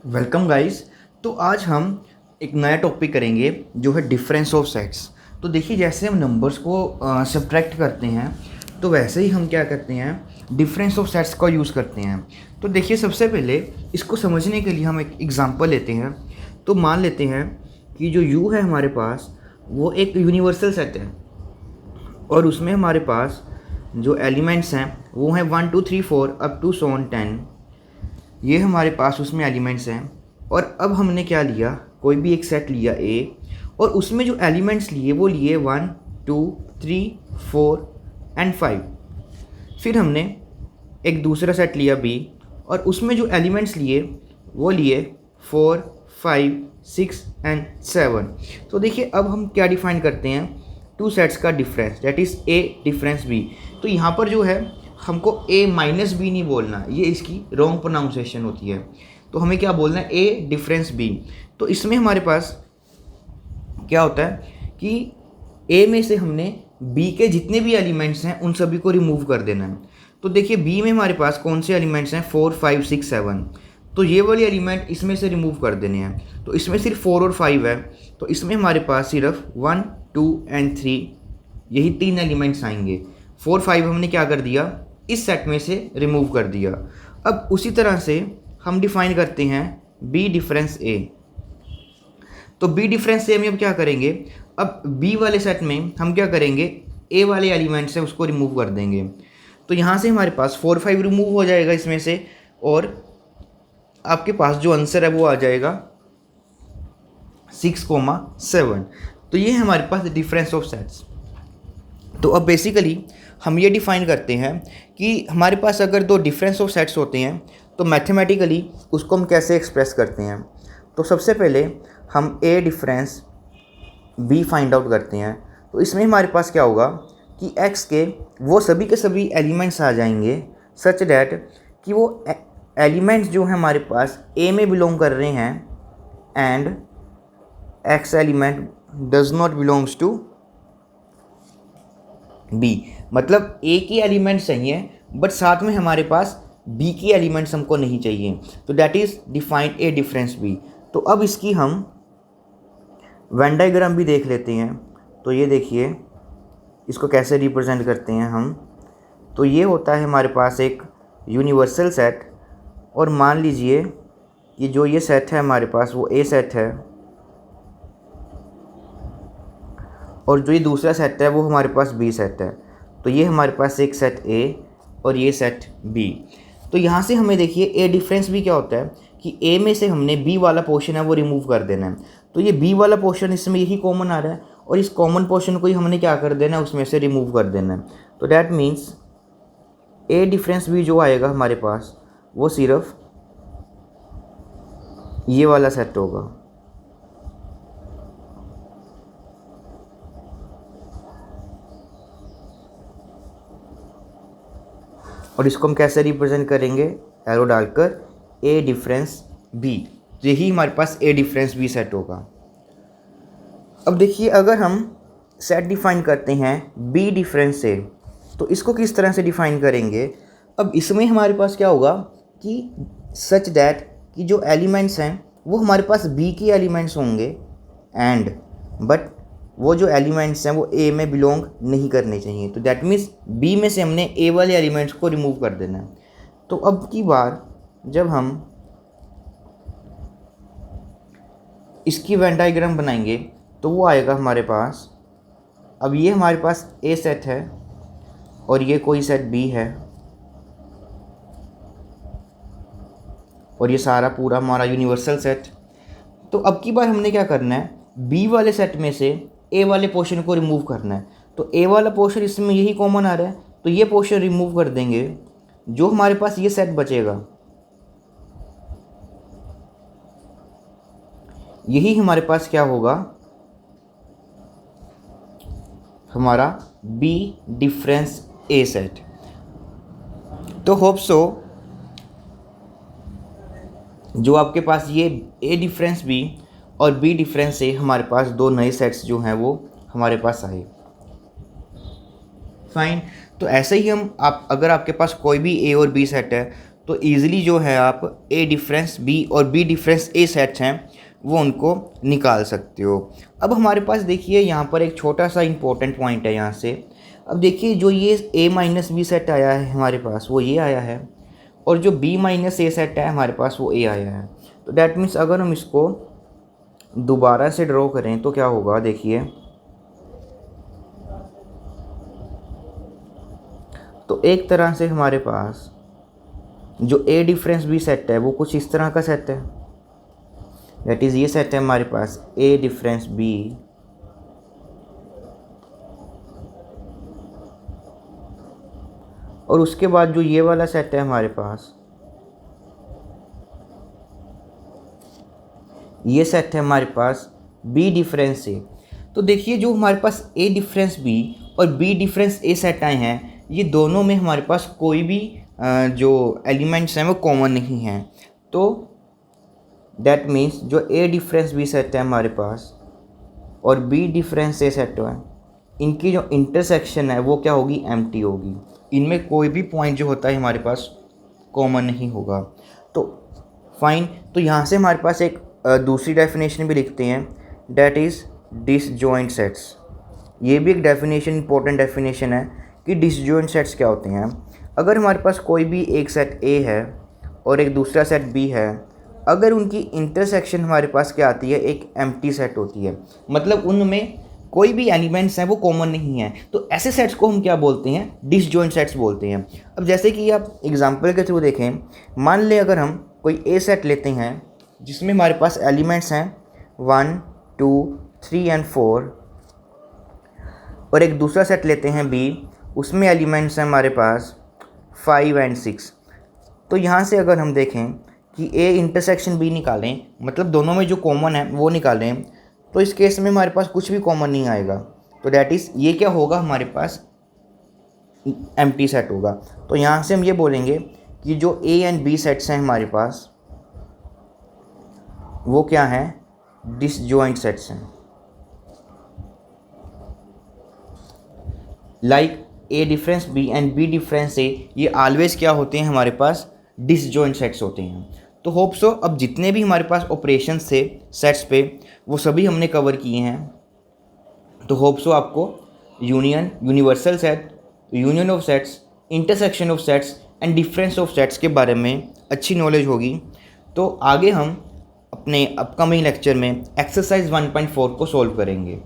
Welcome guys. तो आज हम एक नया टॉपिक करेंगे जो है डिफरेंस ऑफ सेट्स। तो देखिए, जैसे हम नंबर्स को सब्ट्रैक्ट करते हैं तो वैसे ही हम क्या करते हैं, डिफरेंस ऑफ सेट्स का यूज़ करते हैं। तो देखिए, सबसे पहले इसको समझने के लिए हम एक एग्जांपल लेते हैं। तो मान लेते हैं कि जो u है हमारे पास वो एक यूनिवर्सल सेट है और उसमें हमारे पास जो एलिमेंट्स हैं वो हैं 1 2 3 4 अप टू 10। ये हमारे पास उसमें एलिमेंट्स हैं। और अब हमने क्या लिया, कोई भी एक सेट लिया ए और उसमें जो एलिमेंट्स लिए वो लिए 1 2 3 4 एंड 5। फिर हमने एक दूसरा सेट लिया बी और उसमें जो एलिमेंट्स लिए वो लिए 4 5 6 एंड 7। तो देखिए, अब हम क्या डिफाइन करते हैं, टू सेट्स का difference, that is A difference B. तो यहाँ पर जो है हमको ए माइनस बी नहीं बोलना, ये इसकी रॉन्ग प्रोनाउंसिएशन होती है। तो हमें क्या बोलना है, ए डिफरेंस बी। तो इसमें हमारे पास क्या होता है कि ए में से हमने बी के जितने भी एलिमेंट्स हैं उन सभी को रिमूव कर देना है। तो देखिए, बी में हमारे पास कौन से एलिमेंट्स हैं, 4 5 6 7। तो ये वाले एलिमेंट इसमें से रिमूव कर देने हैं। तो इसमें सिर्फ 4 और 5 है, तो इसमें हमारे पास सिर्फ 1 2 एंड 3 यही 3 एलिमेंट्स आएंगे। 4 5 हमने क्या कर दिया, इस सेट में से रिमूव कर दिया। अब उसी तरह से हम डिफाइन करते हैं बी डिफरेंस ए। तो बी डिफरेंस ए में अब क्या करेंगे, अब बी वाले सेट में हम क्या करेंगे, ए वाले एलिमेंट्स है उसको रिमूव कर देंगे। तो यहाँ से हमारे पास 4 5 रिमूव हो जाएगा इसमें से और आपके पास जो आंसर है वो आ जाएगा 6,7। तो ये है हमारे पास डिफरेंस ऑफ सेट्स। तो अब बेसिकली हम ये डिफाइन करते हैं कि हमारे पास अगर दो डिफरेंस ऑफ सेट्स होते हैं तो मैथमेटिकली उसको हम कैसे एक्सप्रेस करते हैं। तो सबसे पहले हम ए डिफरेंस बी फाइंड आउट करते हैं। तो इसमें हमारे पास क्या होगा कि x के वो सभी के सभी एलिमेंट्स आ जाएंगे सच डैट कि वो एलिमेंट्स जो हैं हमारे पास ए में बिलोंग कर रहे हैं and x element does not belongs to B. मतलब ए की एलिमेंट्स चाहिए बट साथ में हमारे पास बी की एलिमेंट्स हमको नहीं चाहिए। तो that is defined A difference B. तो अब इसकी हम वेन डायग्राम भी देख लेते हैं। तो ये देखिए, इसको कैसे रिप्रेजेंट करते हैं हम। तो ये होता है हमारे पास एक यूनिवर्सल सेट और मान लीजिए कि जो ये सेट है हमारे पास वो ए सेट है और जो ये दूसरा सेट है वो हमारे पास बी सेट है। तो ये हमारे पास एक सेट ए और ये सेट बी। तो यहाँ से हमें देखिए ए डिफरेंस भी क्या होता है कि ए में से हमने बी वाला पोर्शन है वो रिमूव कर देना है। तो ये बी वाला पोर्शन इसमें यही कॉमन आ रहा है और इस कॉमन पोर्शन को ही हमने क्या कर देना है, उसमें से रिमूव कर देना है। तो डैट मीन्स ए डिफरेंस भी जो आएगा हमारे पास वो सिर्फ ये वाला सेट होगा। और इसको हम कैसे रिप्रेजेंट करेंगे, एरो डालकर ए डिफरेंस बी। यही हमारे पास ए डिफरेंस बी सेट होगा। अब देखिए, अगर हम सेट डिफाइन करते हैं बी डिफरेंस ए तो इसको किस तरह से डिफाइन करेंगे। अब इसमें हमारे पास क्या होगा कि सच दैट कि जो एलिमेंट्स हैं वो हमारे पास बी की एलिमेंट्स होंगे एंड बट वो जो एलिमेंट्स हैं वो ए में बिलोंग नहीं करने चाहिए। तो दैट मीन्स बी में से हमने ए वाले एलिमेंट्स को रिमूव कर देना है। तो अब की बार जब हम इसकी वेन डायग्राम बनाएंगे तो वो आएगा हमारे पास, अब ये हमारे पास ए सेट है और ये कोई सेट बी है और ये सारा पूरा हमारा यूनिवर्सल सेट। तो अब की बार हमने क्या करना है, बी वाले सेट में से ए वाले पोर्शन को रिमूव करना है। तो ए वाला पोर्शन इसमें यही कॉमन आ रहा है तो ये पोर्शन रिमूव कर देंगे। जो हमारे पास ये सेट बचेगा यही हमारे पास क्या होगा, हमारा बी डिफरेंस ए सेट। तो होप सो जो आपके पास ये ए डिफरेंस बी और बी डिफरेंस ए हमारे पास दो नए सेट्स जो हैं वो हमारे पास आए। फाइन। तो ऐसे ही हम अगर आपके पास कोई भी ए और बी सेट है तो ईज़िली जो है आप ए डिफरेंस बी और बी डिफरेंस ए सेट्स हैं वो उनको निकाल सकते हो। अब हमारे पास देखिए यहाँ पर एक छोटा सा इम्पोर्टेंट पॉइंट है यहाँ से। अब देखिए जो ये ए माइनस बी सेट आया है हमारे पास वो ये आया है, और जो बी माइनस ए सेट है हमारे पास वो ए आया है। तो डैट मीन्स अगर हम इसको दोबारा से ड्रॉ करें तो क्या होगा, देखिए तो एक तरह से हमारे पास जो ए डिफरेंस बी सेट है वो कुछ इस तरह का सेट है। दैट इज़ ये सेट है हमारे पास ए डिफरेंस बी और उसके बाद जो ये वाला सेट है हमारे पास, ये सेट है हमारे पास बी डिफरेंस ए। तो देखिए जो हमारे पास ए डिफरेंस बी और बी डिफरेंस ए सेट आए हैं, ये दोनों में हमारे पास कोई भी जो एलिमेंट्स हैं वो कॉमन नहीं हैं। तो दैट मीन्स जो ए डिफरेंस बी सेट है हमारे पास और बी डिफरेंस ए सेट है, इनकी जो इंटरसेक्शन है वो क्या होगी, एम्प्टी होगी। इनमें कोई भी पॉइंट जो होता है हमारे पास कॉमन नहीं होगा। तो फाइन, तो यहाँ से हमारे पास एक दूसरी डेफिनेशन भी लिखते हैं, डैट इज़ डिसजॉइंट सेट्स। ये भी एक डेफिनेशन, इंपॉर्टेंट डेफिनेशन है कि डिसजॉइंट सेट्स क्या होते हैं। अगर हमारे पास कोई भी एक सेट ए है और एक दूसरा सेट बी है, अगर उनकी इंटरसेक्शन हमारे पास क्या आती है, एक एम्प्टी सेट होती है, मतलब उनमें कोई भी एलिमेंट्स हैं वो कॉमन नहीं है, तो ऐसे सेट्स को हम क्या बोलते हैं, डिसजॉइंट सेट्स बोलते हैं। अब जैसे कि आप एग्जांपल के थ्रू देखें, मान लें अगर हम कोई ए सेट लेते हैं जिसमें हमारे पास एलिमेंट्स हैं 1 2 3 एंड 4, और एक दूसरा सेट लेते हैं बी, उसमें एलिमेंट्स हैं हमारे पास 5 एंड 6। तो यहाँ से अगर हम देखें कि ए इंटरसेक्शन बी निकालें, मतलब दोनों में जो कॉमन है वो निकालें, तो इस केस में हमारे पास कुछ भी कॉमन नहीं आएगा। तो डैट इज़ ये क्या होगा, हमारे पास एम्प्टी सेट होगा। तो यहाँ से हम ये बोलेंगे कि जो ए एंड बी सेट्स हैं हमारे पास वो क्या हैं, डिसजॉइंट सेट्स हैं। Like A difference B and B difference A, ये ऑलवेज क्या होते हैं, हमारे पास डिसजॉइंट सेट्स होते हैं। तो होप सो अब जितने भी हमारे पास ऑपरेशंस थे सेट्स पे वो सभी हमने कवर किए हैं। तो होप सो आपको union, universal set, union of sets, intersection of sets and difference of sets के बारे में अच्छी नॉलेज होगी। तो आगे हम अपने अपकमिंग लेक्चर में एक्सरसाइज 1.4 को सॉल्व करेंगे।